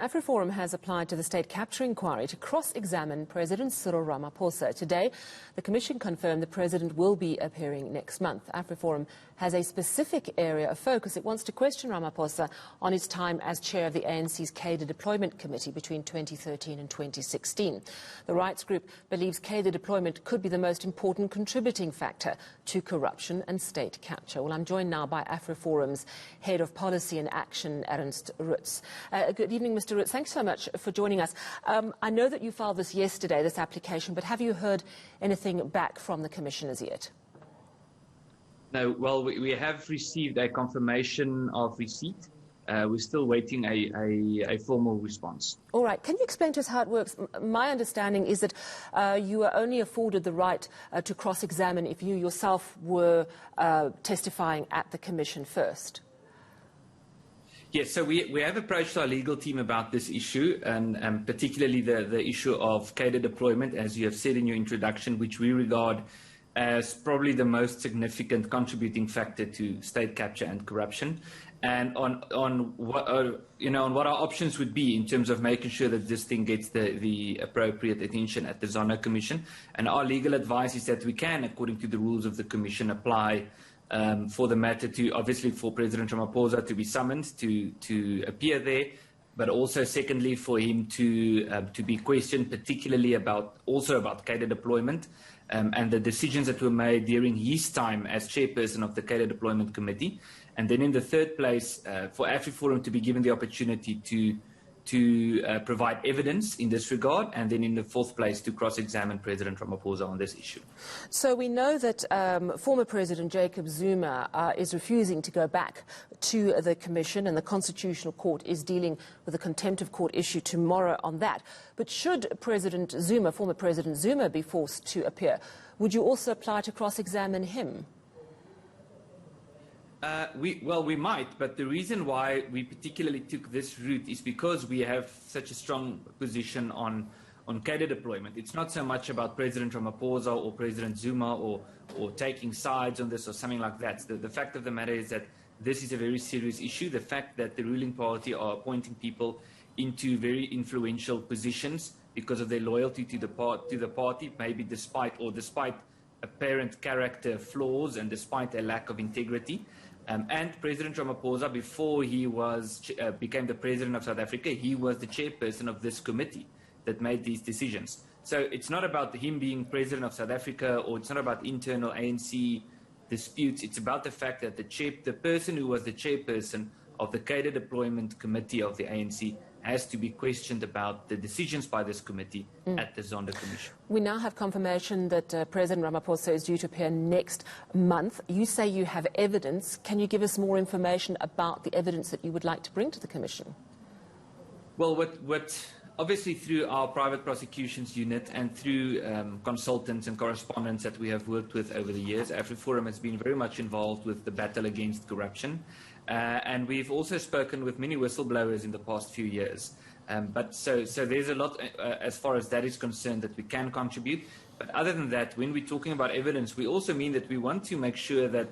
Afriforum has applied to the state capture inquiry to cross-examine President Cyril Ramaphosa. Today, the Commission confirmed the President will be appearing next month. Afriforum has a specific area of focus. It wants to question Ramaphosa on his time as chair of the ANC's Cater Deployment Committee between 2013 and 2016. The rights group believes Cater deployment could be the most important contributing factor to corruption and state capture. Well, I'm joined now by Afriforum's Head of Policy and Action, Ernst Roets. Good evening, Mr. Roets. Thanks so much for joining us. I know that you filed this yesterday, this application, but have you heard anything back from the Commission as yet? No, well, we have received a confirmation of receipt. We're still waiting a formal response. All right. Can you explain to us how it works? My understanding is that you are only afforded the right to cross-examine if you yourself were testifying at the Commission first. Yes, so we have approached our legal team about this issue, and particularly the issue of cater deployment, as you have said in your introduction, which we regard as probably the most significant contributing factor to state capture and corruption, and on what our options would be in terms of making sure that this thing gets the appropriate attention at the Zondo Commission. And our legal advice is that we can, according to the rules of the Commission, apply for the matter to, obviously, for President Ramaphosa to be summoned to appear there, but also, secondly, for him to be questioned, particularly about cater deployment and the decisions that were made during his time as chairperson of the Cater Deployment Committee. And then in the third place, for Afriforum to be given the opportunity to provide evidence in this regard, and then in the fourth place to cross-examine President Ramaphosa on this issue. So we know that former President Jacob Zuma is refusing to go back to the Commission, and the Constitutional Court is dealing with a contempt of court issue tomorrow on that. But should President Zuma, former President Zuma, be forced to appear, would you also apply to cross-examine him? We might, but the reason why we particularly took this route is because we have such a strong position on cater deployment. It's not so much about President Ramaphosa or President Zuma or taking sides on this or something like that. The fact of the matter is that this is a very serious issue. The fact that the ruling party are appointing people into very influential positions because of their loyalty to the party, maybe despite apparent character flaws and despite a lack of integrity. And President Ramaphosa, before he became the President of South Africa, he was the chairperson of this committee that made these decisions. So it's not about him being President of South Africa, or it's not about internal ANC disputes. It's about the fact that the person who was the chairperson of the Cater Deployment Committee of the ANC has to be questioned about the decisions by this committee at the Zondo Commission. We now have confirmation that President Ramaphosa is due to appear next month. You say you have evidence. Can you give us more information about the evidence that you would like to bring to the Commission? Well, obviously through our private prosecutions unit and through consultants and correspondents that we have worked with over the years, Afriforum has been very much involved with the battle against corruption. And we've also spoken with many whistleblowers in the past few years. So there's a lot as far as that is concerned that we can contribute. But other than that, when we're talking about evidence, we also mean that we want to make sure that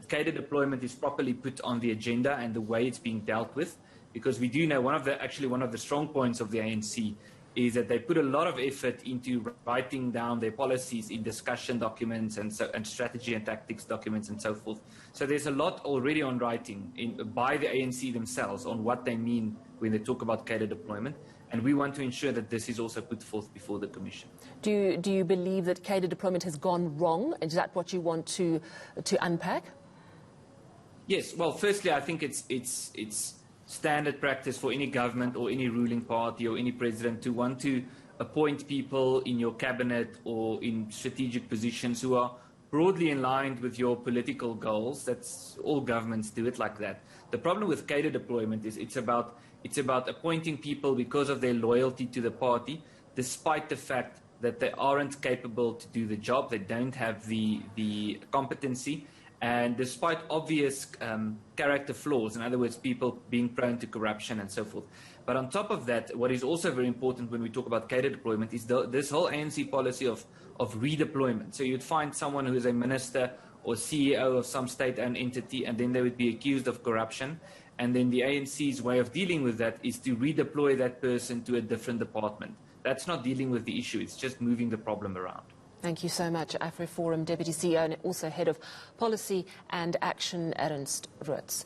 cater deployment is properly put on the agenda and the way it's being dealt with. Because we do know one of the strong points of the ANC is that they put a lot of effort into writing down their policies in discussion documents and strategy and tactics documents and so forth. So there's a lot already on writing by the ANC themselves on what they mean when they talk about cater deployment. And we want to ensure that this is also put forth before the Commission. Do you believe that cater deployment has gone wrong? Is that what you want to unpack? Yes. Well, firstly, I think it's standard practice for any government or any ruling party or any president to want to appoint people in your cabinet or in strategic positions who are broadly in line with your political goals. That's all governments do it like that. The problem with cater deployment is it's about appointing people because of their loyalty to the party, despite the fact that they aren't capable to do the job. They don't have the competency. And despite obvious character flaws, in other words, people being prone to corruption and so forth. But on top of that, what is also very important when we talk about cater deployment is this whole ANC policy of redeployment. So you'd find someone who is a minister or CEO of some state-owned entity, and then they would be accused of corruption. And then the ANC's way of dealing with that is to redeploy that person to a different department. That's not dealing with the issue, it's just moving the problem around. Thank you so much, Afriforum Deputy CEO and also Head of Policy and Action, Ernst Roets.